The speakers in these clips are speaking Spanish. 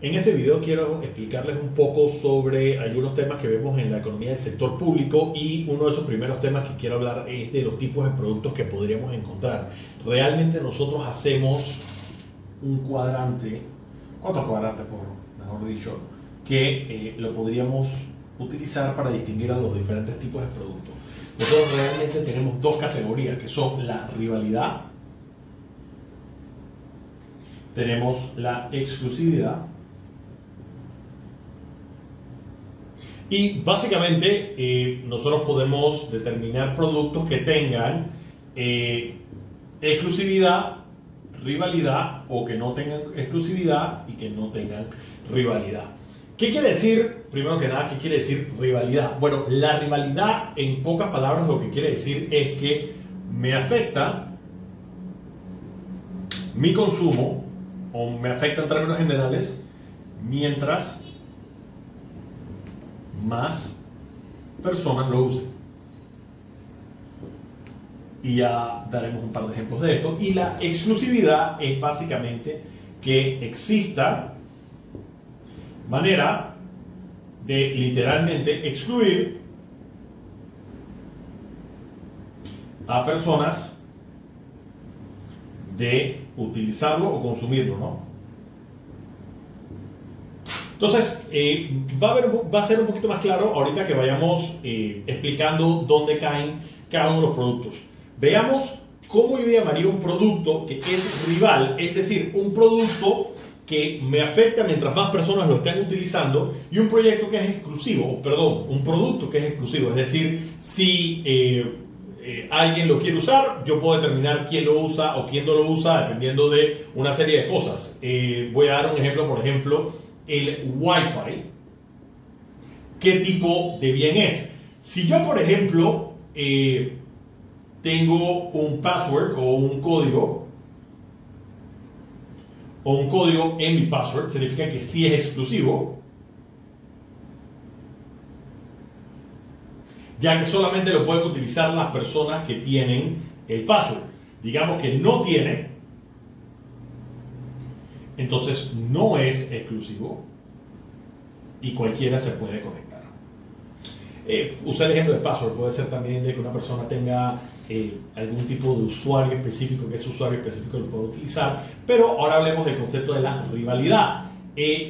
En este video quiero explicarles un poco sobre algunos temas que vemos en la economía del sector público, y uno de esos primeros temas que quiero hablar es de los tipos de productos que podríamos encontrar. Realmente nosotros hacemos un cuadrante, cuatro cuadrantes mejor dicho, que lo podríamos utilizar para distinguir a los diferentes tipos de productos. Nosotros realmente tenemos dos categorías que son la rivalidad, tenemos la exclusividad. Y básicamente nosotros podemos determinar productos que tengan exclusividad, rivalidad, o que no tengan exclusividad y que no tengan rivalidad. ¿Qué quiere decir? Primero que nada, ¿qué quiere decir rivalidad? Bueno, la rivalidad, en pocas palabras, lo que quiere decir es que me afecta mi consumo, o me afecta en términos generales, mientras más personas lo usen. Y ya daremos un par de ejemplos de esto. Y la exclusividad es básicamente que exista manera de literalmente excluir a personas de utilizarlo o consumirlo, ¿no? Entonces, va a ser un poquito más claro ahorita que vayamos explicando dónde caen cada uno de los productos. Veamos cómo yo llamaría un producto que es rival, es decir, un producto que me afecta mientras más personas lo estén utilizando, y un proyecto que es exclusivo, perdón, un producto que es exclusivo, es decir, si alguien lo quiere usar, yo puedo determinar quién lo usa o quién no lo usa dependiendo de una serie de cosas. Voy a dar un ejemplo, por ejemplo, el Wi-Fi. ¿Qué tipo de bien es? Si yo, por ejemplo, tengo un password o un código en mi password, significa que sí es exclusivo, ya que solamente lo pueden utilizar las personas que tienen el password. Digamos que no tiene, entonces no es exclusivo y cualquiera se puede conectar. Usar el ejemplo de password puede ser también de que una persona tenga algún tipo de usuario específico, que ese usuario específico lo puede utilizar, pero ahora hablemos del concepto de la rivalidad.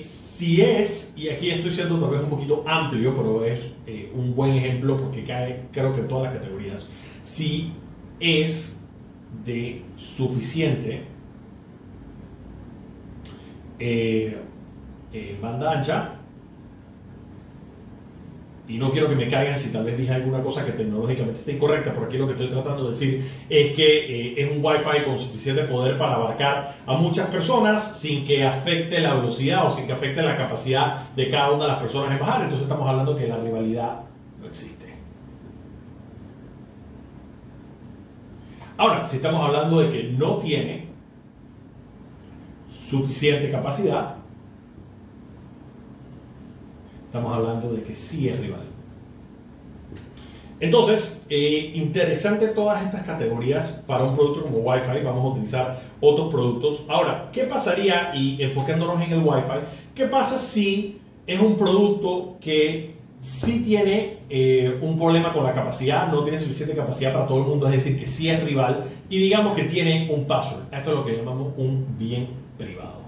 Si es, y aquí estoy siendo tal vez un poquito amplio, pero es un buen ejemplo porque cae, creo que en todas las categorías, si es de suficiente banda ancha, y no quiero que me caigan si tal vez dije alguna cosa que tecnológicamente está incorrecta, porque aquí lo que estoy tratando de decir es que es un Wi-Fi con suficiente poder para abarcar a muchas personas sin que afecte la velocidad o sin que afecte la capacidad de cada una de las personas en bajar. Entonces estamos hablando que la rivalidad no existe. Ahora, si estamos hablando de que no tiene suficiente capacidad, estamos hablando de que sí es rival. Entonces, interesante todas estas categorías para un producto como Wi-Fi. Vamos a utilizar otros productos. Ahora, ¿qué pasaría? Y enfocándonos en el Wi-Fi, ¿qué pasa si es un producto que sí tiene un problema con la capacidad, no tiene suficiente capacidad para todo el mundo, es decir, que sí es rival, y digamos que tiene un password? Esto es lo que llamamos un bien privado.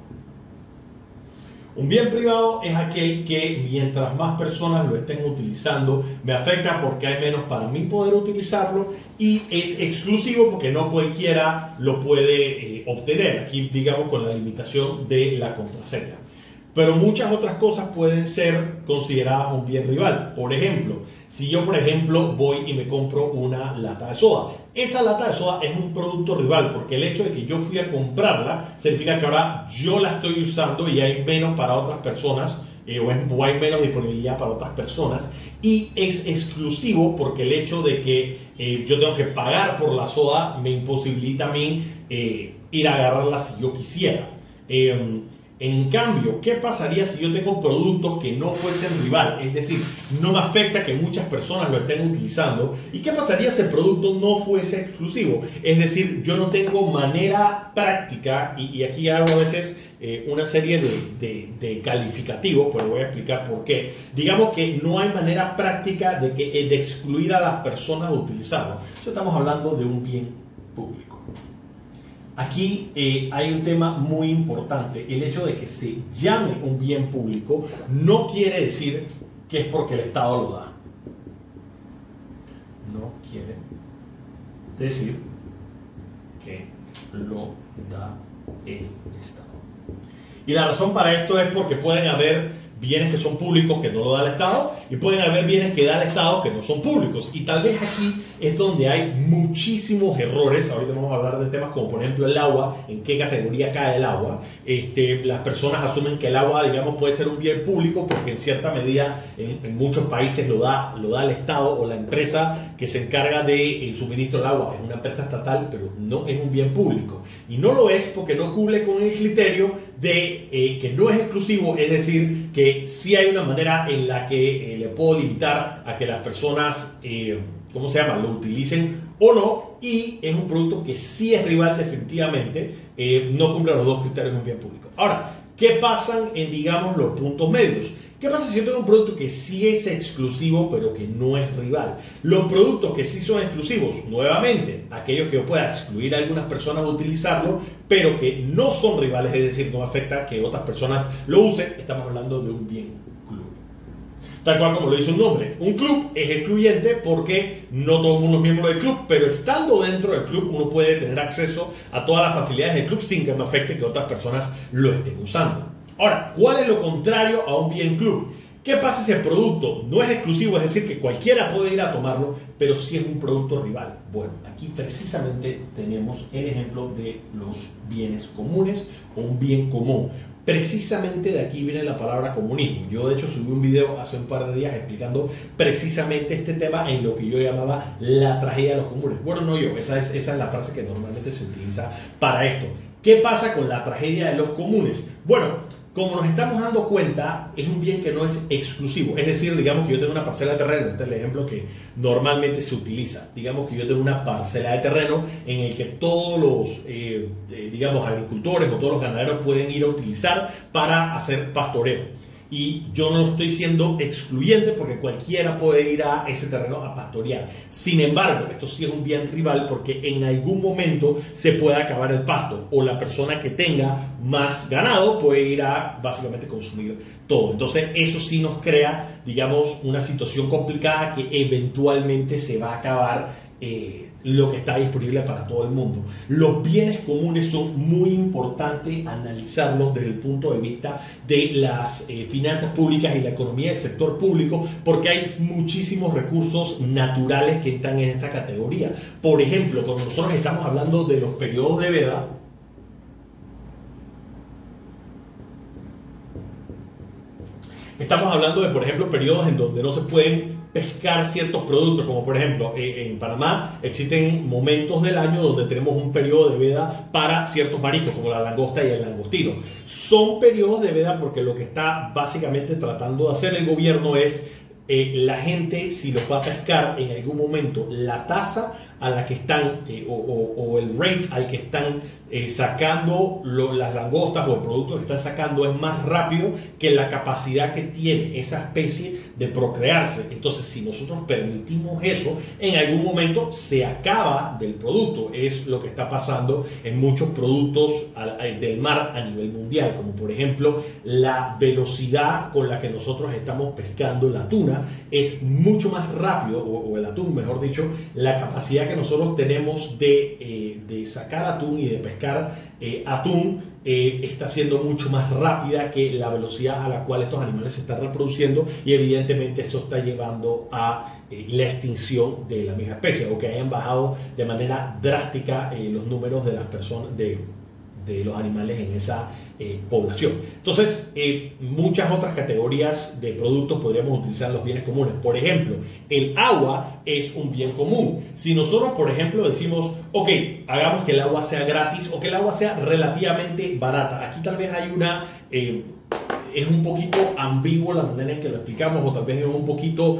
Un bien privado es aquel que mientras más personas lo estén utilizando, me afecta porque hay menos para mí poder utilizarlo, y es exclusivo porque no cualquiera lo puede obtener, aquí digamos con la limitación de la contraseña. Pero muchas otras cosas pueden ser consideradas un bien rival. Por ejemplo, si yo voy y me compro una lata de soda, esa lata de soda es un producto rival porque el hecho de que yo fui a comprarla significa que ahora yo la estoy usando y hay menos para otras personas, o hay menos disponibilidad para otras personas, y es exclusivo porque el hecho de que yo tengo que pagar por la soda me imposibilita a mí ir a agarrarla si yo quisiera. En cambio, ¿qué pasaría si yo tengo productos que no fuesen rival? Es decir, no me afecta que muchas personas lo estén utilizando. ¿Y qué pasaría si el producto no fuese exclusivo? Es decir, yo no tengo manera práctica, y aquí hago a veces una serie de calificativos, pero voy a explicar por qué. Digamos que no hay manera práctica de excluir a las personas de utilizarlo. Entonces estamos hablando de un bien público. Aquí hay un tema muy importante. El hecho de que se llame un bien público no quiere decir que es porque el Estado lo da. No quiere decir que lo da el Estado. Y la razón para esto es porque pueden haber bienes que son públicos que no lo da el Estado y pueden haber bienes que da el Estado que no son públicos. Y tal vez aquí es donde hay muchísimos errores. Ahorita vamos a hablar de temas como por ejemplo el agua, en qué categoría cae el agua. Las personas asumen que el agua, digamos, puede ser un bien público porque en cierta medida en muchos países lo da el Estado o la empresa que se encarga del suministro del agua. Es una empresa estatal, pero no es un bien público. Y no lo es porque no cumple con el criterio de que no es exclusivo, es decir, que sí hay una manera en la que le puedo limitar a que las personas, lo utilicen o no, y es un producto que sí es rival definitivamente, no cumple los dos criterios de un bien público. Ahora, ¿qué pasan en, digamos, los puntos medios? ¿Qué pasa si yo tengo un producto que sí es exclusivo pero que no es rival? Los productos que sí son exclusivos, nuevamente, aquellos que yo pueda excluir a algunas personas de utilizarlo, pero que no son rivales, es decir, no afecta que otras personas lo usen, estamos hablando de un bien club. Tal cual como lo dice un nombre, un club es excluyente porque no todo el mundo es miembro del club, pero estando dentro del club uno puede tener acceso a todas las facilidades del club sin que me afecte que otras personas lo estén usando. Ahora, ¿cuál es lo contrario a un bien club? ¿Qué pasa si el producto no es exclusivo? Es decir, que cualquiera puede ir a tomarlo, pero sí es un producto rival. Bueno, aquí precisamente tenemos el ejemplo de los bienes comunes o un bien común. Precisamente de aquí viene la palabra comunismo. Yo de hecho subí un video hace un par de días explicando precisamente este tema en lo que yo llamaba la tragedia de los comunes. Bueno, no yo, esa es la frase que normalmente se utiliza para esto. ¿Qué pasa con la tragedia de los comunes? Bueno, como nos estamos dando cuenta, es un bien que no es exclusivo. Es decir, digamos que yo tengo una parcela de terreno, este es el ejemplo que normalmente se utiliza. Digamos que yo tengo una parcela de terreno en el que todos los, agricultores o todos los ganaderos pueden ir a utilizar para hacer pastoreo. Y yo no estoy siendo excluyente porque cualquiera puede ir a ese terreno a pastorear. Sin embargo, esto sí es un bien rival porque en algún momento se puede acabar el pasto o la persona que tenga más ganado puede ir a básicamente consumir todo. Entonces eso sí nos crea, digamos, una situación complicada que eventualmente se va a acabar lo que está disponible para todo el mundo. Los bienes comunes son muy importantes analizarlos desde el punto de vista de las finanzas públicas y la economía del sector público porque hay muchísimos recursos naturales que están en esta categoría. Por ejemplo, cuando nosotros estamos hablando de los periodos de veda, estamos hablando de, por ejemplo, periodos en donde no se pueden pescar ciertos productos, como por ejemplo en Panamá existen momentos del año donde tenemos un periodo de veda para ciertos mariscos como la langosta y el langostino. Son periodos de veda porque lo que está básicamente tratando de hacer el gobierno es la gente, si los va a pescar en algún momento, la tasa a la que están o el rate al que están sacando las langostas o el producto que están sacando es más rápido que la capacidad que tiene esa especie de procrearse. Entonces, si nosotros permitimos eso, en algún momento se acaba del producto. Es lo que está pasando en muchos productos del mar a nivel mundial, como por ejemplo la velocidad con la que nosotros estamos pescando la tuna es mucho más rápido, o el atún, mejor dicho, la capacidad que nosotros tenemos de sacar atún y de pescar atún está siendo mucho más rápida que la velocidad a la cual estos animales se están reproduciendo y evidentemente eso está llevando a la extinción de la misma especie o que hayan bajado de manera drástica los números de las personas de los animales en esa población. Entonces, muchas otras categorías de productos podríamos utilizar los bienes comunes. Por ejemplo, el agua es un bien común. Si nosotros, por ejemplo, decimos, ok, hagamos que el agua sea gratis o que el agua sea relativamente barata. Aquí tal vez hay es un poquito ambiguo la manera en que lo explicamos o tal vez es un poquito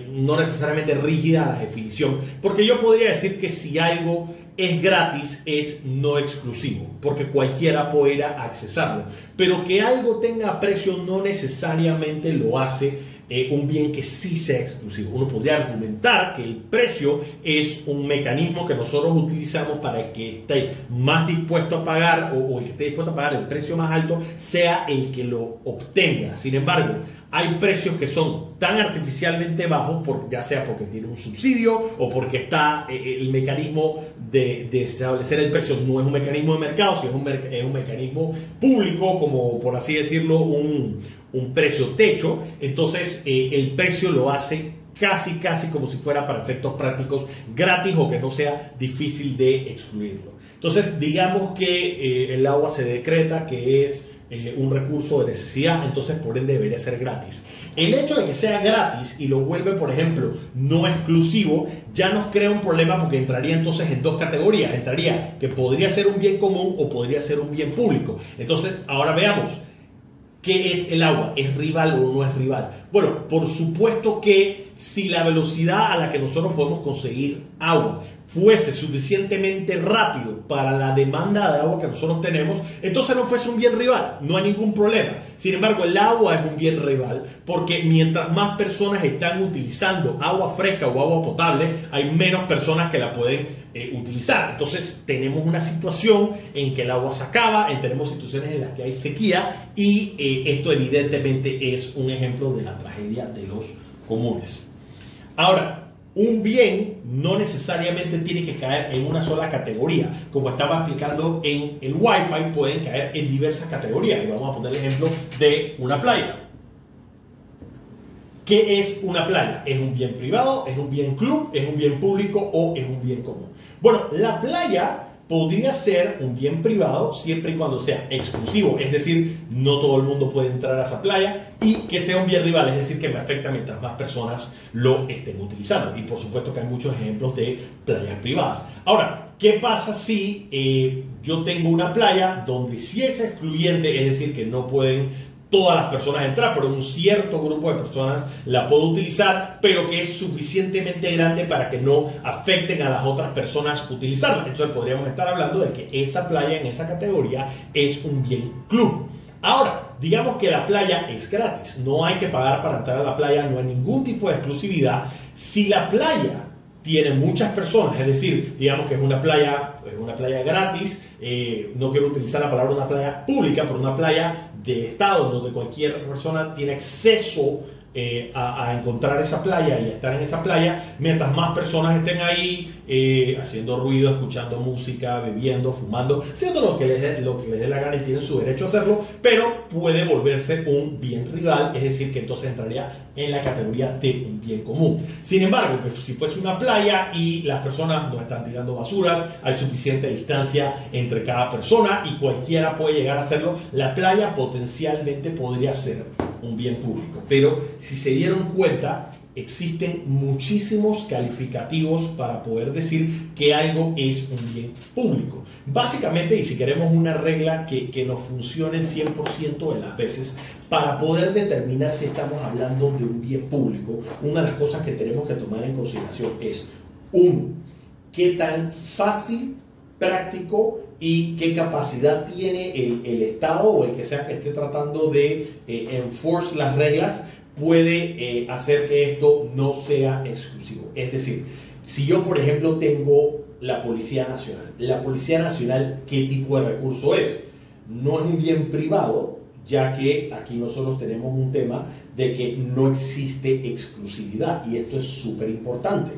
no necesariamente rígida la definición. Porque yo podría decir que si algo es gratis es no exclusivo, porque cualquiera puede ir a accesarlo. Pero que algo tenga precio no necesariamente lo hace un bien que sí sea exclusivo. Uno podría argumentar que el precio es un mecanismo que nosotros utilizamos para el que esté más dispuesto a pagar o el que esté dispuesto a pagar el precio más alto sea el que lo obtenga. Sin embargo, hay precios que son tan artificialmente bajos, ya sea porque tiene un subsidio o porque está el mecanismo de establecer el precio no es un mecanismo de mercado, sino es un mecanismo público, como por así decirlo, un precio techo. Entonces el precio lo hace casi como si fuera para efectos prácticos gratis o que no sea difícil de excluirlo. Entonces digamos que el agua se decreta que es un recurso de necesidad, entonces por ende debería ser gratis. El hecho de que sea gratis y lo vuelve, por ejemplo, no exclusivo, ya nos crea un problema porque entraría entonces en dos categorías. Entraría que podría ser un bien común o podría ser un bien público. Entonces, ahora veamos, ¿qué es el agua? ¿Es rival o no es rival? Bueno, por supuesto que si la velocidad a la que nosotros podemos conseguir agua fuese suficientemente rápido para la demanda de agua que nosotros tenemos, entonces no fuese un bien rival, no hay ningún problema. Sin embargo, el agua es un bien rival porque mientras más personas están utilizando agua fresca o agua potable, hay menos personas que la pueden utilizar. Entonces tenemos una situación en que el agua se acaba, tenemos situaciones en las que hay sequía y esto evidentemente es un ejemplo de la tragedia de los comunes. Ahora, un bien no necesariamente tiene que caer en una sola categoría. Como estaba explicando en el Wi-Fi, pueden caer en diversas categorías. Y vamos a poner el ejemplo de una playa. ¿Qué es una playa? ¿Es un bien privado? ¿Es un bien club? ¿Es un bien público? ¿O es un bien común? Bueno, la playa podría ser un bien privado siempre y cuando sea exclusivo, es decir, no todo el mundo puede entrar a esa playa, y que sea un bien rival, es decir, que me afecta mientras más personas lo estén utilizando. Y por supuesto que hay muchos ejemplos de playas privadas. Ahora, ¿qué pasa si yo tengo una playa donde sí es excluyente, es decir, que no pueden todas las personas entrar, pero un cierto grupo de personas la puede utilizar, pero que es suficientemente grande para que no afecten a las otras personas utilizarla? Entonces podríamos estar hablando de que esa playa en esa categoría es un bien club. Ahora, digamos que la playa es gratis, no hay que pagar para entrar a la playa, no hay ningún tipo de exclusividad. Si la playa tiene muchas personas, es decir, digamos que es una playa gratis, no quiero utilizar la palabra una playa pública, pero una playa del estado donde cualquier persona tiene acceso a encontrar esa playa y a estar en esa playa, mientras más personas estén ahí haciendo ruido, escuchando música, bebiendo, fumando, haciendo lo que les dé la gana y tienen su derecho a hacerlo, pero puede volverse un bien rival, es decir, que entonces entraría en la categoría de un bien común. Sin embargo, que si fuese una playa y las personas no están tirando basuras, hay suficiente distancia entre cada persona y cualquiera puede llegar a hacerlo, la playa potencialmente podría ser un bien público. Pero si se dieron cuenta, existen muchísimos calificativos para poder decir que algo es un bien público. Básicamente, y si queremos una regla que nos funcione el 100% de las veces, para poder determinar si estamos hablando de un bien público, una de las cosas que tenemos que tomar en consideración es, uno, qué tan fácil, práctico y qué capacidad tiene el Estado o el que sea que esté tratando de enforce las reglas, puede hacer que esto no sea exclusivo. Es decir, si yo, por ejemplo, tengo la Policía Nacional, ¿qué tipo de recurso es? No es un bien privado, ya que aquí nosotros tenemos un tema de que no existe exclusividad, y esto es súper importante.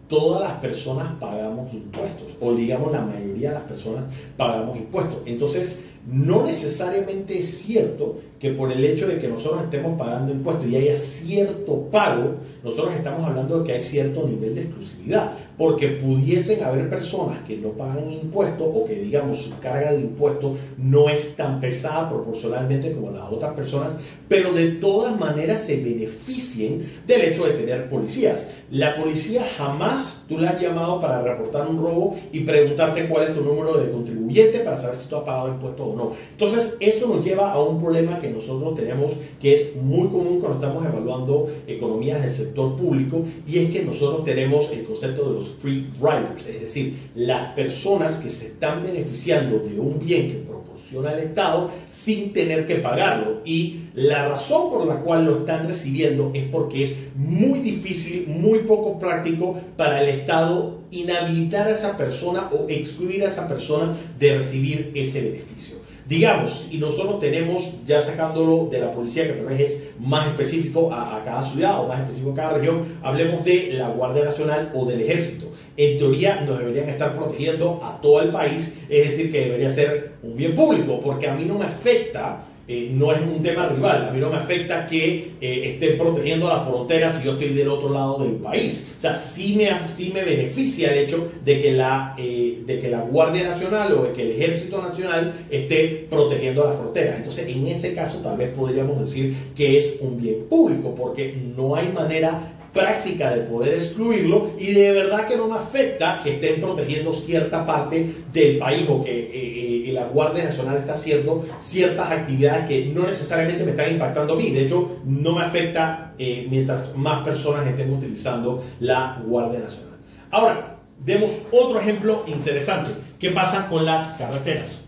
Todas las personas pagamos impuestos, o digamos la mayoría de las personas pagamos impuestos. Entonces, no necesariamente es cierto que por el hecho de que nosotros estemos pagando impuestos y haya cierto pago, nosotros estamos hablando de que hay cierto nivel de exclusividad, porque pudiesen haber personas que no pagan impuestos o que, digamos, su carga de impuestos no es tan pesada proporcionalmente como las otras personas, pero de todas maneras se beneficien del hecho de tener policías. La policía jamás tú la has llamado para reportar un robo y preguntarte cuál es tu número de contribuyente para saber si tú has pagado impuestos o o no. Entonces, eso nos lleva a un problema que nosotros tenemos, que es muy común cuando estamos evaluando economías del sector público, y es que nosotros tenemos el concepto de los free riders, es decir, las personas que se están beneficiando de un bien que proporciona el Estado sin tener que pagarlo. Y la razón por la cual lo están recibiendo es porque es muy difícil, muy poco práctico para el Estado inhabilitar a esa persona o excluir a esa persona de recibir ese beneficio. Digamos, y nosotros tenemos, ya sacándolo de la policía, que tal vez es más específico a cada ciudad o más específico a cada región, hablemos de la Guardia Nacional o del Ejército. En teoría nos deberían estar protegiendo a todo el país, es decir, que debería ser un bien público, porque a mí no me afecta, no es un tema rival, a mí no me afecta que estén protegiendo las fronteras si yo estoy del otro lado del país. O sea, sí me beneficia el hecho de que la Guardia Nacional o de que el Ejército Nacional esté protegiendo las fronteras. Entonces, en ese caso tal vez podríamos decir que es un bien público, porque no hay manera práctica de poder excluirlo, y de verdad que no me afecta que estén protegiendo cierta parte del país o que la Guardia Nacional está haciendo ciertas actividades que no necesariamente me están impactando a mí. De hecho, no me afecta mientras más personas estén utilizando la Guardia Nacional. Ahora, demos otro ejemplo interesante. ¿Qué pasa con las carreteras?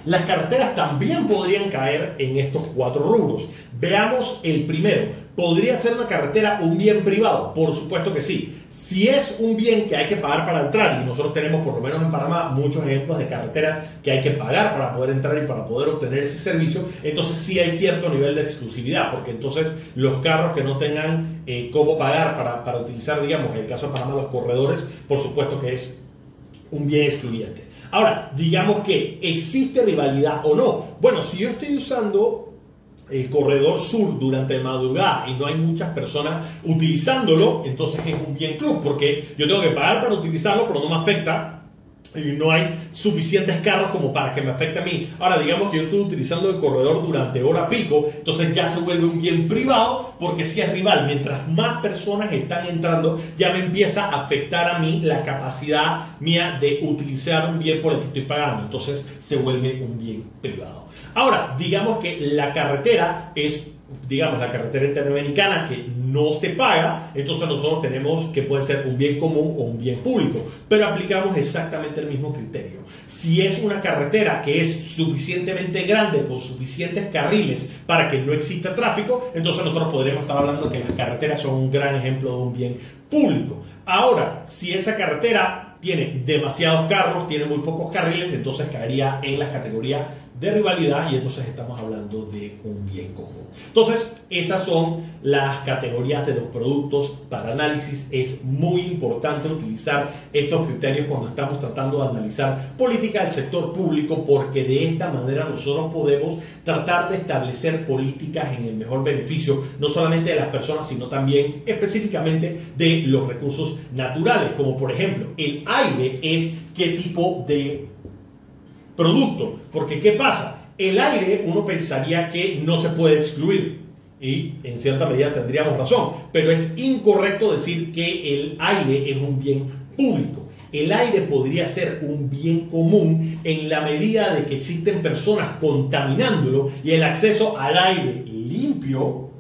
Las carreteras también podrían caer en estos 4 rubros. Veamos el primero. ¿Podría ser una carretera un bien privado? Por supuesto que sí. Si es un bien que hay que pagar para entrar, y nosotros tenemos por lo menos en Panamá muchos ejemplos de carreteras que hay que pagar para poder entrar y para poder obtener ese servicio, entonces sí hay cierto nivel de exclusividad, porque entonces los carros que no tengan cómo pagar para utilizar, digamos, en el caso de Panamá, los corredores, por supuesto que es un bien excluyente. Ahora, digamos que existe rivalidad o no. Bueno, si yo estoy usando el corredor sur durante madrugada y no hay muchas personas utilizándolo, entonces es un bien club, porque yo tengo que pagar para utilizarlo, pero no me afecta y no hay suficientes carros como para que me afecte a mí. Ahora, digamos que yo estoy utilizando el corredor durante hora pico, entonces ya se vuelve un bien privado, porque si es rival, mientras más personas están entrando, ya me empieza a afectar a mí la capacidad mía de utilizar un bien por el que estoy pagando, entonces se vuelve un bien privado. Ahora, digamos que la carretera es, digamos, la carretera interamericana que no se paga, entonces nosotros tenemos que puede ser un bien común o un bien público, pero aplicamos exactamente el mismo criterio. Si es una carretera que es suficientemente grande, con suficientes carriles para que no exista tráfico, entonces nosotros podríamos estar hablando que las carreteras son un gran ejemplo de un bien público. Ahora, si esa carretera tiene demasiados carros, tiene muy pocos carriles, entonces caería en la categoría de rivalidad, y entonces estamos hablando de un bien común. Entonces, esas son las categorías de los productos para análisis. Es muy importante utilizar estos criterios cuando estamos tratando de analizar política del sector público, porque de esta manera nosotros podemos tratar de establecer políticas en el mejor beneficio, no solamente de las personas, sino también específicamente de los recursos naturales, como por ejemplo el aire es qué tipo de producto, porque ¿qué pasa? El aire uno pensaría que no se puede excluir, y en cierta medida tendríamos razón, pero es incorrecto decir que el aire es un bien público. El aire podría ser un bien común en la medida de que existen personas contaminándolo, y el acceso al aire limpio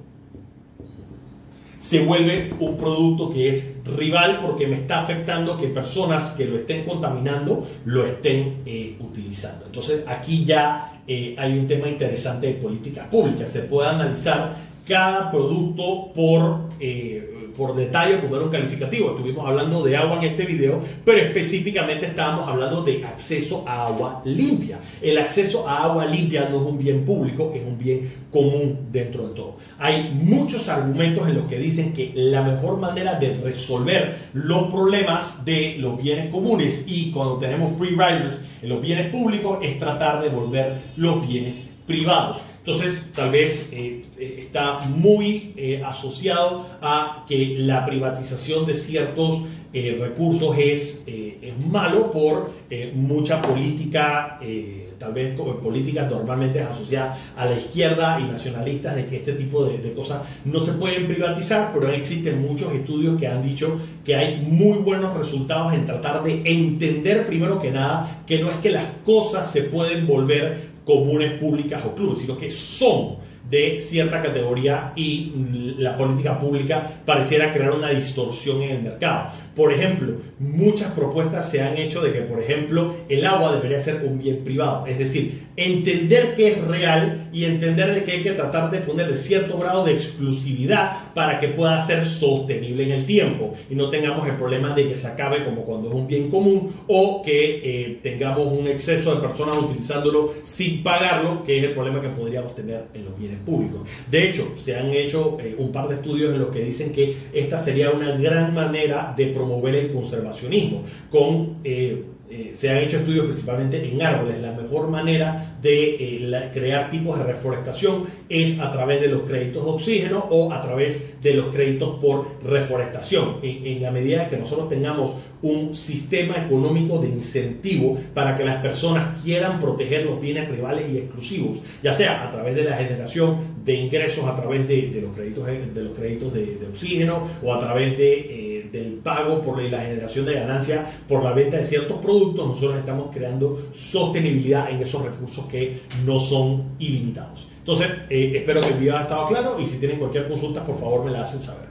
se vuelve un producto que es rival, porque me está afectando que personas que lo estén contaminando lo estén utilizando. Entonces aquí ya hay un tema interesante de políticas públicas. Se puede analizar cada producto por detalle, poner un calificativo. Estuvimos hablando de agua en este video, pero específicamente estábamos hablando de acceso a agua limpia. El acceso a agua limpia no es un bien público, es un bien común dentro de todo. Hay muchos argumentos en los que dicen que la mejor manera de resolver los problemas de los bienes comunes, y cuando tenemos free riders en los bienes públicos, es tratar de volver los bienes privados. Entonces, tal vez está muy asociado a que la privatización de ciertos recursos es malo por mucha política tal vez políticas normalmente asociadas a la izquierda y nacionalistas, de que este tipo de cosas no se pueden privatizar, pero existen muchos estudios que han dicho que hay muy buenos resultados en tratar de entender primero que nada que no es que las cosas se pueden volver comunes, públicas o clubes, sino que son de cierta categoría y la política pública pareciera crear una distorsión en el mercado. Por ejemplo, muchas propuestas se han hecho de que, por ejemplo, el agua debería ser un bien privado, es decir, entender que es real y entender de que hay que tratar de ponerle cierto grado de exclusividad para que pueda ser sostenible en el tiempo y no tengamos el problema de que se acabe como cuando es un bien común o que tengamos un exceso de personas utilizándolo sin pagarlo, que es el problema que podríamos tener en los bienes públicos. De hecho, se han hecho un par de estudios en los que dicen que esta sería una gran manera de promover el conservacionismo. Se han hecho estudios principalmente en árboles. La mejor manera de crear tipos de reforestación es a través de los créditos de oxígeno o a través de los créditos por reforestación. En la medida que nosotros tengamos un sistema económico de incentivo para que las personas quieran proteger los bienes rivales y exclusivos, ya sea a través de la generación de ingresos a través de los créditos de oxígeno o a través del pago por la generación de ganancia por la venta de ciertos productos, nosotros estamos creando sostenibilidad en esos recursos que no son ilimitados. Entonces, espero que el video haya estado claro y si tienen cualquier consulta, por favor me la hacen saber.